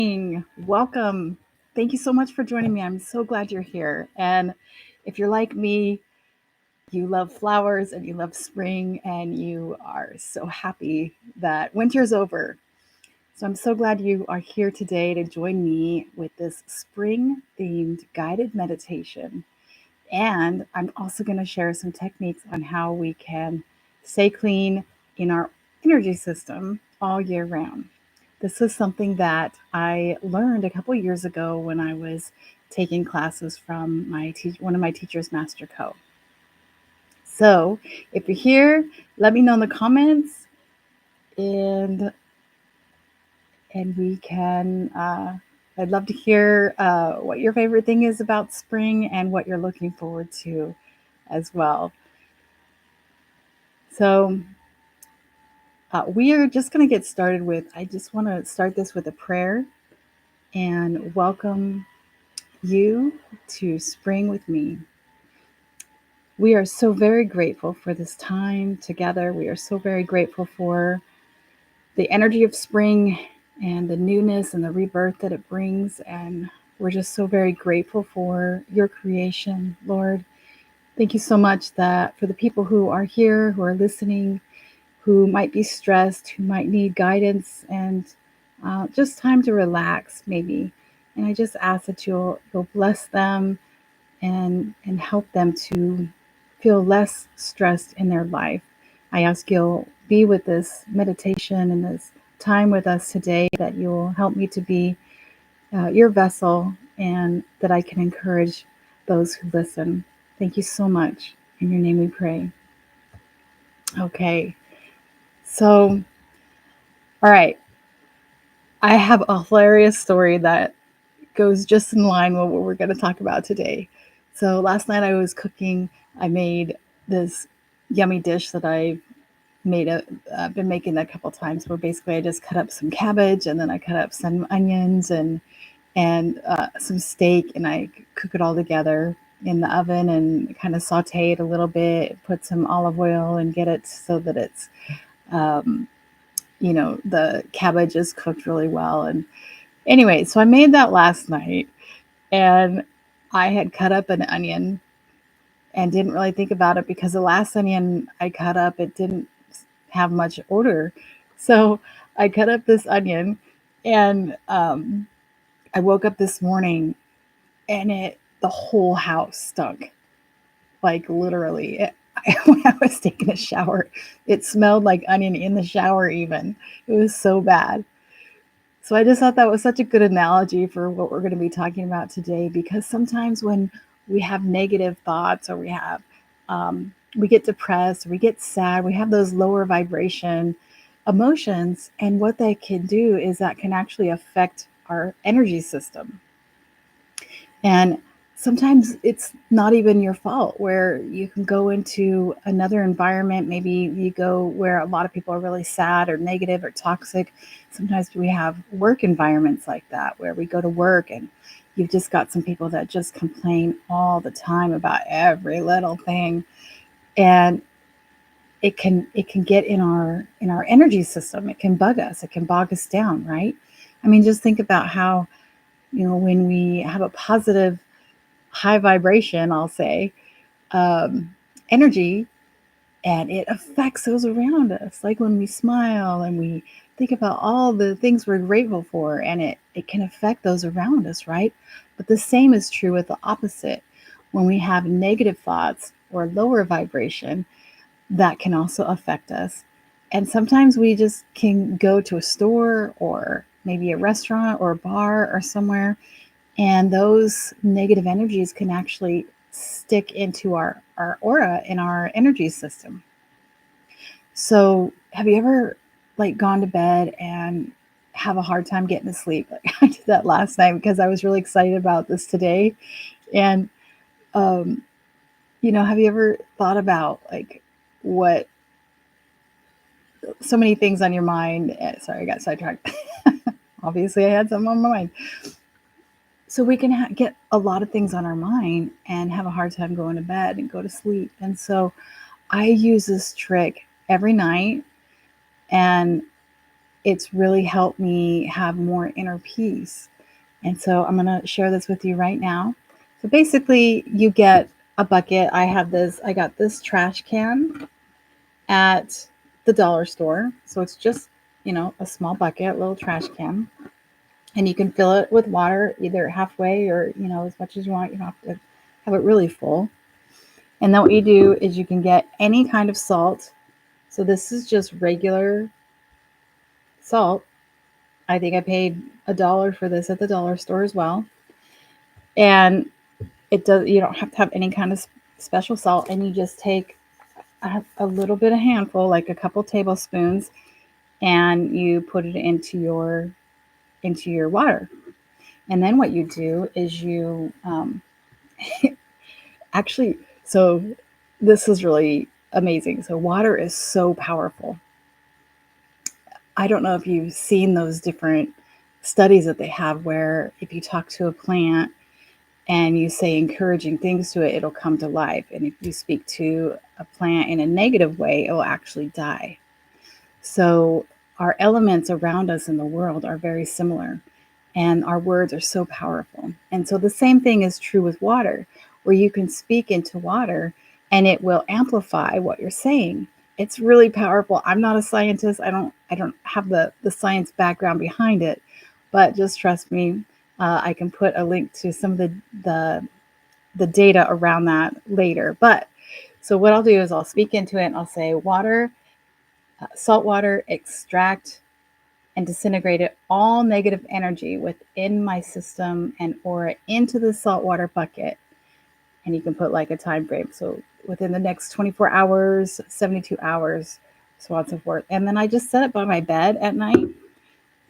Welcome. Thank you so much for joining me. I'm so glad you're here. And if you're like me, you love flowers and you love spring and you are so happy that winter's over. So I'm so glad you are here today to join me with this spring themed guided meditation. And I'm also going to share some techniques on how we can stay clean in our energy system all year round. This is something that I learned a couple years ago when I was taking classes from one of my teachers, Master Co. So if you're here, let me know in the comments, and we can. I'd love to hear what your favorite thing is about spring and what you're looking forward to as well. So we are just going to get started with. I just want to start this with a prayer and welcome you to spring with me. We are so very grateful for this time together. We are so very grateful for the energy of spring and the newness and the rebirth that it brings. And we're just so very grateful for your creation, Lord. Thank you so much that for the people who are here, who are listening, who might be stressed, who might need guidance and just time to relax, maybe. And I just ask that you'll bless them and help them to feel less stressed in their life. I ask you'll be with this meditation and this time with us today, that you'll help me to be your vessel and that I can encourage those who listen. Thank you so much. In your name we pray. Okay, so, all right. I have a hilarious story that goes just in line with what we're going to talk about today. So last night I was cooking. I made this yummy dish that I've been making a couple times. Where basically I just cut up some cabbage and then I cut up some onions and some steak, and I cook it all together in the oven and kind of saute it a little bit. Put some olive oil and get it so that it's um, the cabbage is cooked really well. And anyway, so I made that last night, and I had cut up an onion and didn't really think about it because the last onion I cut up, it didn't have much odor. So I cut up this onion, and I woke up this morning and the whole house stunk. Like literally, when I was taking a shower, it smelled like onion in the shower even. It was so bad. So I just thought that was such a good analogy for what we're going to be talking about today, because sometimes when we have negative thoughts, or we get depressed, or we get sad, we have those lower vibration emotions, and what they can do is that can actually affect our energy system. And sometimes it's not even your fault, where you can go into another environment. Maybe you go where a lot of people are really sad or negative or toxic. Sometimes we have work environments like that, where we go to work and you've just got some people that just complain all the time about every little thing. And it can get in our energy system. It can bug us. It can bog us down, right? I mean, just think about how, when we have a positive, high vibration, I'll say, um, energy, and it affects those around us. Like when we smile and we think about all the things we're grateful for, and it can affect those around us, right? But the same is true with the opposite. When we have negative thoughts or lower vibration, that can also affect us. And sometimes we just can go to a store or maybe a restaurant or a bar or somewhere, and those negative energies can actually stick into our aura in our energy system. So have you ever like gone to bed and have a hard time getting to sleep? Like I did that last night because I was really excited about this today. And um, have you ever thought about like what so many things on your mind? Sorry, I got sidetracked. Obviously, I had something on my mind. So we can get a lot of things on our mind and have a hard time going to bed and go to sleep. And so I use this trick every night, and it's really helped me have more inner peace. And so I'm going to share this with you right now. So basically, you get a bucket. I got this trash can at the dollar store. So it's just, a small bucket, little trash can. And you can fill it with water either halfway or, as much as you want. You don't have to have it really full. And then what you do is you can get any kind of salt. So this is just regular salt. I think I paid $1 for this at the dollar store as well. And you don't have to have any kind of special salt, and you just take a little bit of handful, like a couple tablespoons, and you put it into your water. And then what you do is you actually, so this is really amazing. So water is so powerful. I don't know if you've seen those different studies that they have where if you talk to a plant and you say encouraging things to it, it'll come to life. And if you speak to a plant in a negative way, it will actually die. So our elements around us in the world are very similar, and our words are so powerful. And so the same thing is true with water, where you can speak into water and it will amplify what you're saying. It's really powerful. I'm not a scientist. I don't have the science background behind it, but just trust me. I can put a link to some of the data around that later. But so what I'll do is I'll speak into it and I'll say water, salt water, extract and disintegrate all negative energy within my system and aura into the saltwater bucket. And you can put like a time frame. So within the next 24 hours, 72 hours, so on and so forth. And then I just set it by my bed at night.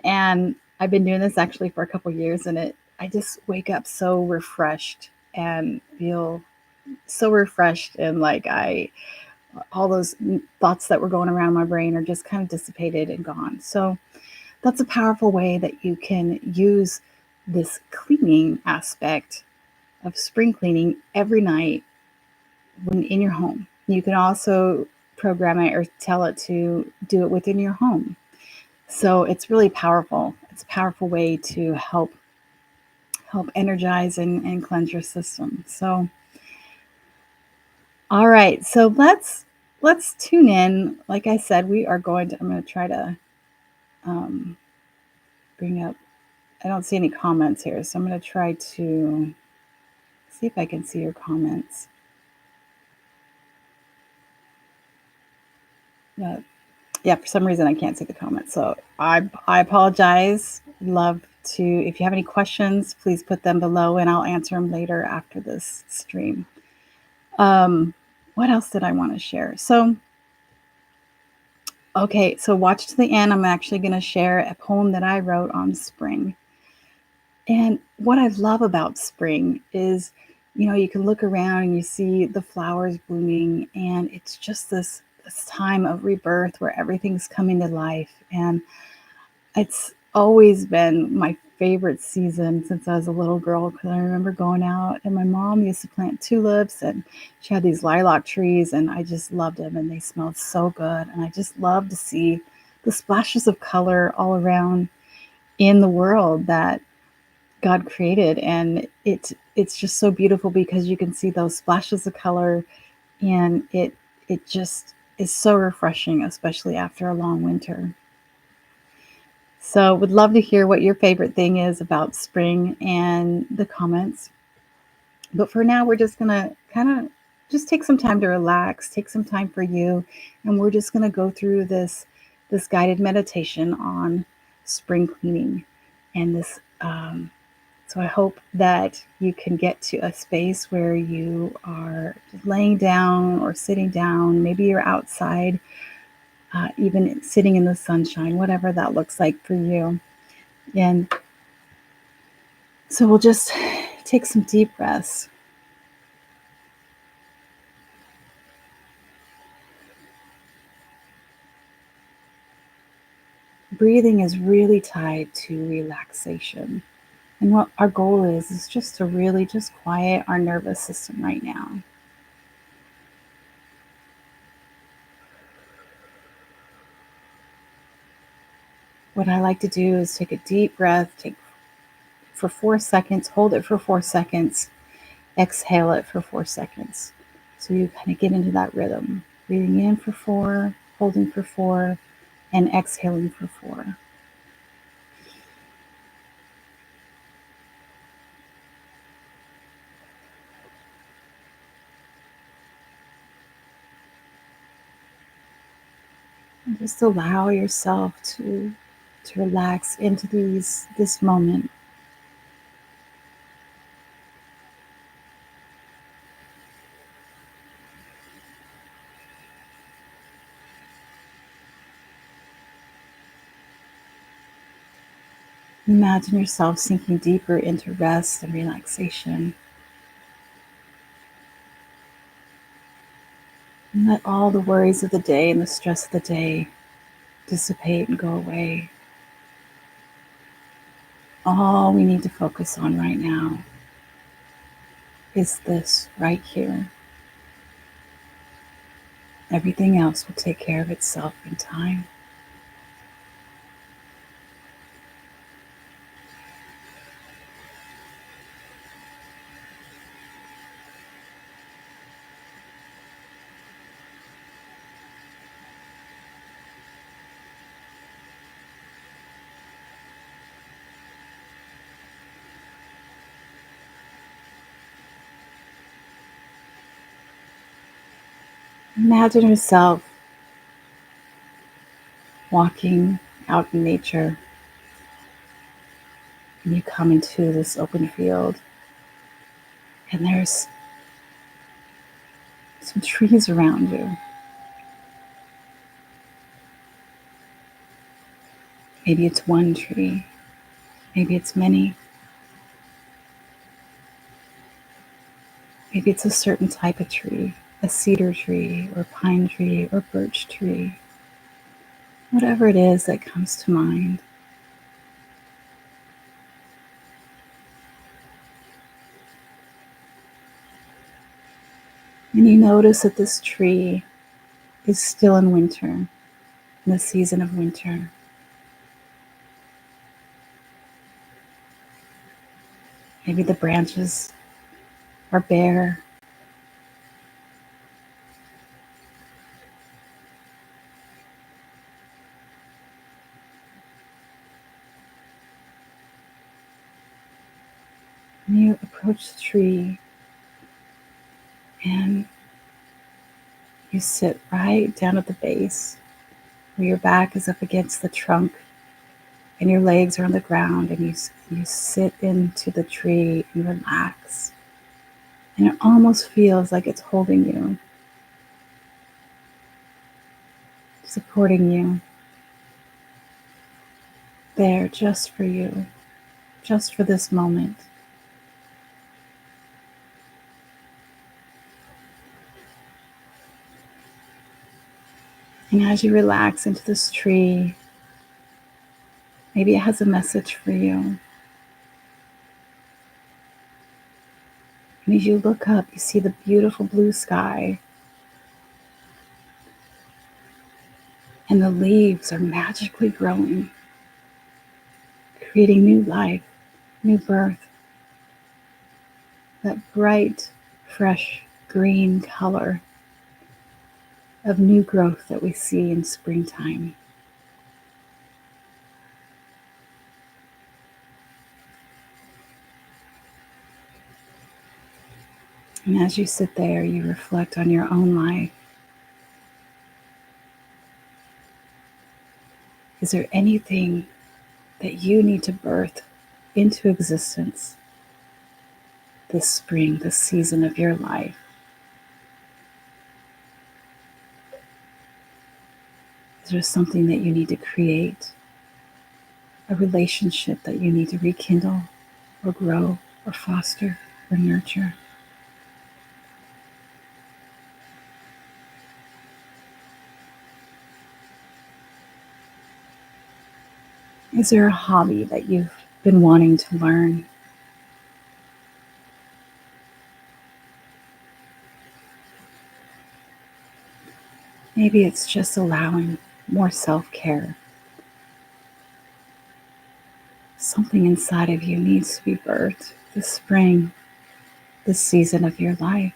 And I've been doing this actually for a couple years, and I just wake up so refreshed and feel so refreshed, and like all those thoughts that were going around my brain are just kind of dissipated and gone. So that's a powerful way that you can use this cleaning aspect of spring cleaning every night when in your home. You can also program it or tell it to do it within your home. So it's really powerful. It's a powerful way to help energize and cleanse your system. So all right, so let's tune in. Like I said, I'm going to try to um, bring up. I don't see any comments here, so I'm going to try to see if I can see your comments. Yeah, for some reason I can't see the comments, so I apologize. Love to, if you have any questions, please put them below, and I'll answer them later after this stream. What else did I want to share? So, okay, so watch to the end. I'm actually going to share a poem that I wrote on spring. And what I love about spring is, you can look around and you see the flowers blooming, and it's just this time of rebirth where everything's coming to life. And it's always been my favorite season since I was a little girl, because I remember going out and my mom used to plant tulips, and she had these lilac trees, and I just loved them, and they smelled so good. And I just love to see the splashes of color all around in the world that God created. And it's just so beautiful because you can see those splashes of color, and it just is so refreshing, especially after a long winter. So would love to hear what your favorite thing is about spring and the comments. But for now, we're just going to kind of just take some time to relax, take some time for you, and we're just going to go through this guided meditation on spring cleaning. And so I hope that you can get to a space where you are laying down or sitting down. Maybe you're outside, even sitting in the sunshine, whatever that looks like for you. And so we'll just take some deep breaths. Breathing is really tied to relaxation. And what our goal is just to really just quiet our nervous system right now. I like to do is take a deep breath, take for 4 seconds, hold it for 4 seconds, exhale it for 4 seconds. So you kind of get into that rhythm. Breathing in for 4, holding for 4, and exhaling for 4. And just allow yourself to relax into this moment. Imagine yourself sinking deeper into rest and relaxation. And let all the worries of the day and the stress of the day dissipate and go away. All we need to focus on right now is this right here. Everything else will take care of itself in time. Imagine yourself walking out in nature, and you come into this open field, and there's some trees around you. Maybe it's one tree, maybe it's many, maybe it's a certain type of tree, a cedar tree or pine tree or birch tree, whatever it is that comes to mind. And you notice that this tree is still in winter, in the season of winter. Maybe the branches are bare. And you approach the tree and you sit right down at the base where your back is up against the trunk and your legs are on the ground, and you sit into the tree and relax. And it almost feels like it's holding you, supporting you, there just for you, just for this moment. And as you relax into this tree, maybe it has a message for you. And as you look up, you see the beautiful blue sky, and the leaves are magically growing, creating new life, new birth. That bright, fresh green color of new growth that we see in springtime. And as you sit there, you reflect on your own life. Is there anything that you need to birth into existence this spring, this season of your life? Is there something that you need to create? A relationship that you need to rekindle or grow or foster or nurture? Is there a hobby that you've been wanting to learn? Maybe it's just allowing more self-care. something inside of you needs to be birthed this spring, this season of your life.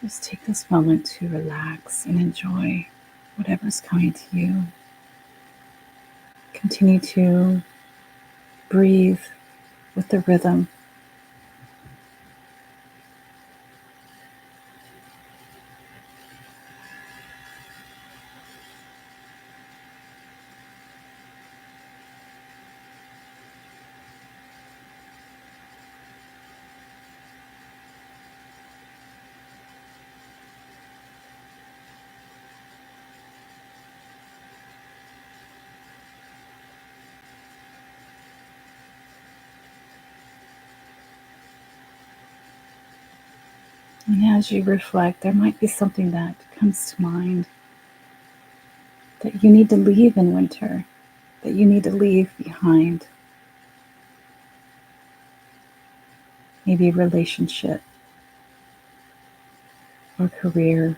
Just take this moment to relax and enjoy whatever's coming to you. Continue to breathe with the rhythm. And as you reflect, there might be something that comes to mind that you need to leave in winter, that you need to leave behind. Maybe a relationship or career,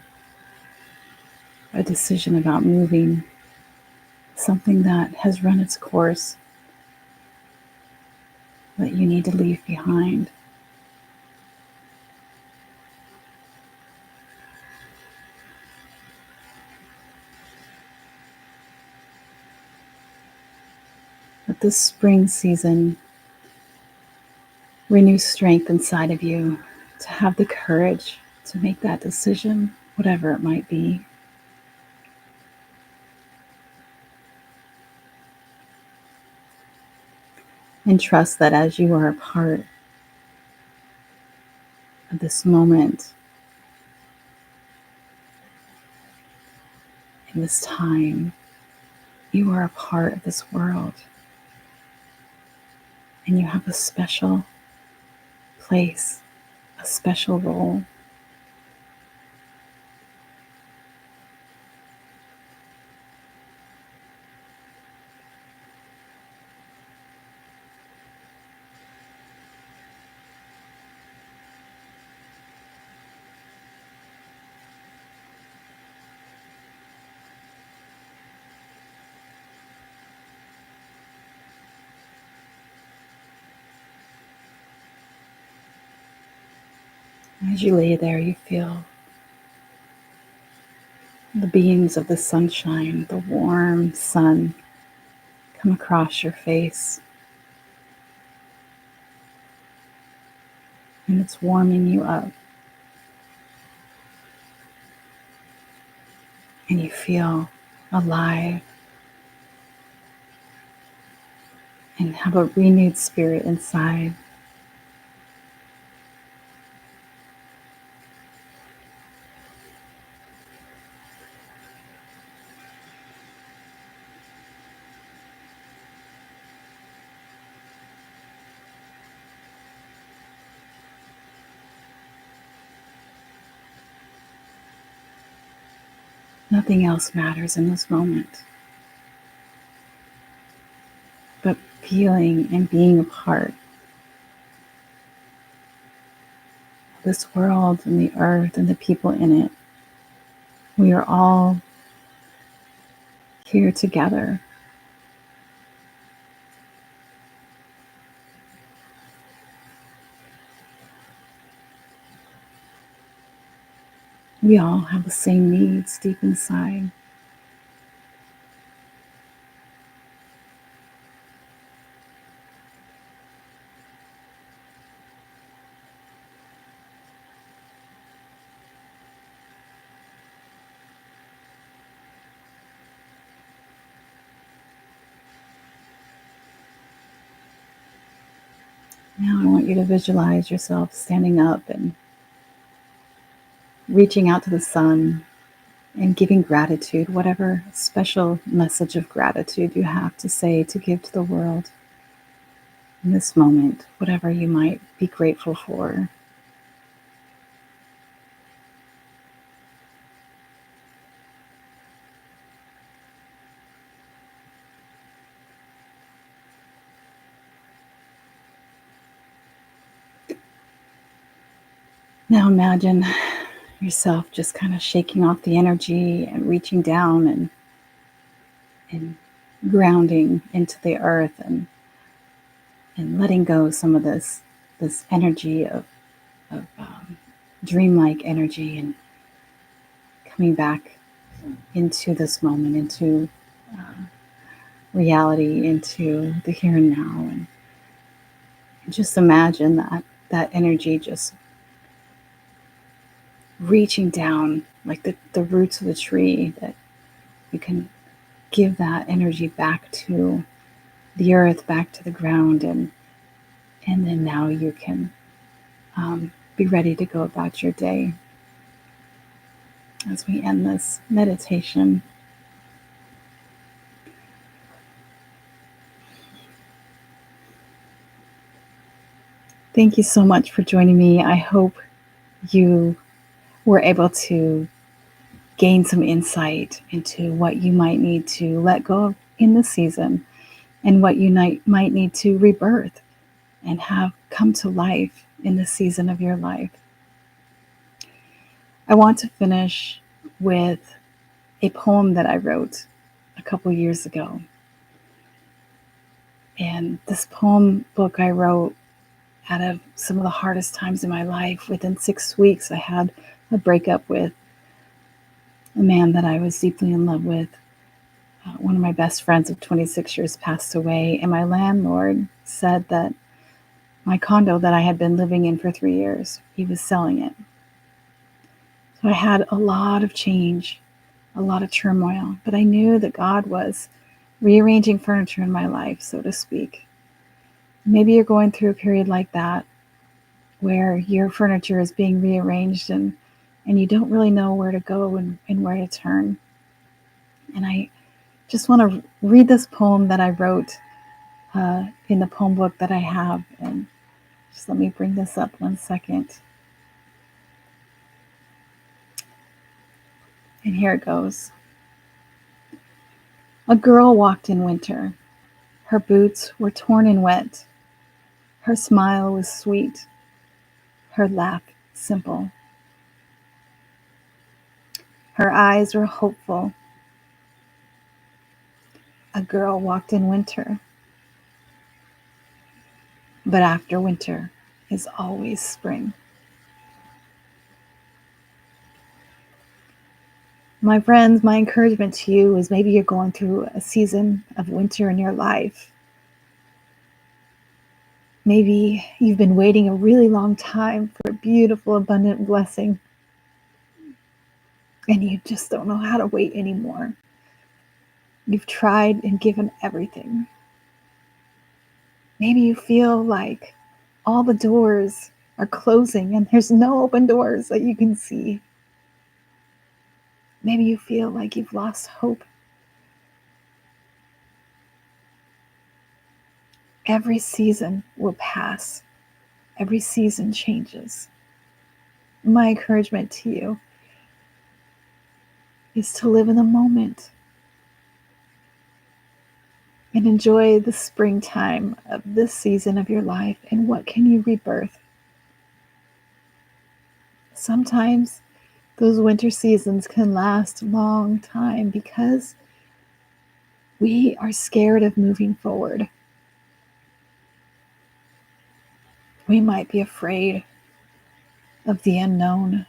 a decision about moving, something that has run its course that you need to leave behind. But this spring season renew strength inside of you to have the courage to make that decision, whatever it might be. And trust that as you are a part of this moment, in this time, you are a part of this world. And you have a special place, a special role. As you lay there, you feel the beams of the sunshine, the warm sun come across your face. And it's warming you up. And you feel alive and have a renewed spirit inside. Nothing else matters in this moment but feeling and being a part of this world and the earth and the people in it. We are all here together. We all have the same needs deep inside. Now I want you to visualize yourself standing up and reaching out to the sun and giving gratitude, whatever special message of gratitude you have to say to give to the world in this moment, whatever you might be grateful for. Now imagine yourself just kind of shaking off the energy and reaching down and grounding into the earth and letting go some of this energy of dreamlike energy and coming back into this moment, into reality, into the here and now, and just imagine that energy just reaching down like the roots of the tree, that you can give that energy back to the earth, back to the ground, and then now you can be ready to go about your day. As we end this meditation, thank you so much for joining me. I hope you were able to gain some insight into what you might need to let go of in this season and what you might need to rebirth and have come to life in this season of your life. I want to finish with a poem that I wrote a couple years ago. And this poem book I wrote out of some of the hardest times in my life. Within 6 weeks, I had a breakup with a man that I was deeply in love with. One of my best friends of 26 years passed away, and my landlord said that my condo that I had been living in for 3 years, he was selling it. So I had a lot of change, a lot of turmoil, but I knew that God was rearranging furniture in my life, so to speak. Maybe you're going through a period like that where your furniture is being rearranged and you don't really know where to go and where to turn. And I just want to read this poem that I wrote in the poem book that I have. And just let me bring this up 1 second. And here it goes. A girl walked in winter. Her boots were torn and wet. Her smile was sweet. Her laugh simple. Her eyes were hopeful. A girl walked in winter. But after winter is always spring. My friends, my encouragement to you is maybe you're going through a season of winter in your life. Maybe you've been waiting a really long time for a beautiful, abundant blessing, and you just don't know how to wait anymore. You've tried and given everything. Maybe you feel like all the doors are closing and there's no open doors that you can see. Maybe you feel like you've lost hope. Every season will pass. Every season changes. My encouragement to you is to live in the moment and enjoy the springtime of this season of your life. And what can you rebirth? Sometimes those winter seasons can last a long time because we are scared of moving forward. We might be afraid of the unknown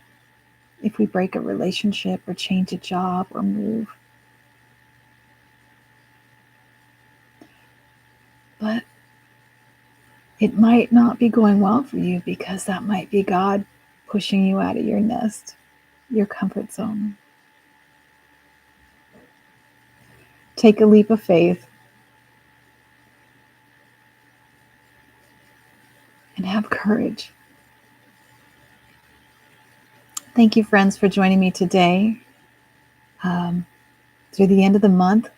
if we break a relationship or change a job or move. But it might not be going well for you because that might be God pushing you out of your nest, your comfort zone. Take a leap of faith. and have courage. Thank you, friends, for joining me today. Through the end of the month,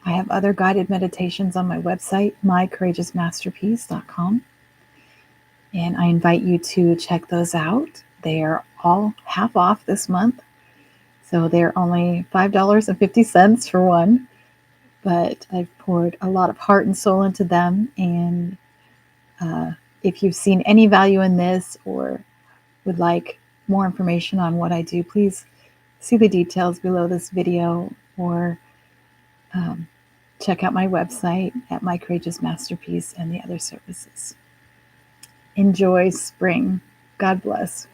I have other guided meditations on my website, mycourageousmasterpiece.com. And I invite you to check those out. They are all half off this month. So they're only $5.50 for one. But I've poured a lot of heart and soul into them. And if you've seen any value in this or would like more information on what I do, please see the details below this video or check out my website at My Courageous Masterpiece and the other services. Enjoy spring. God bless.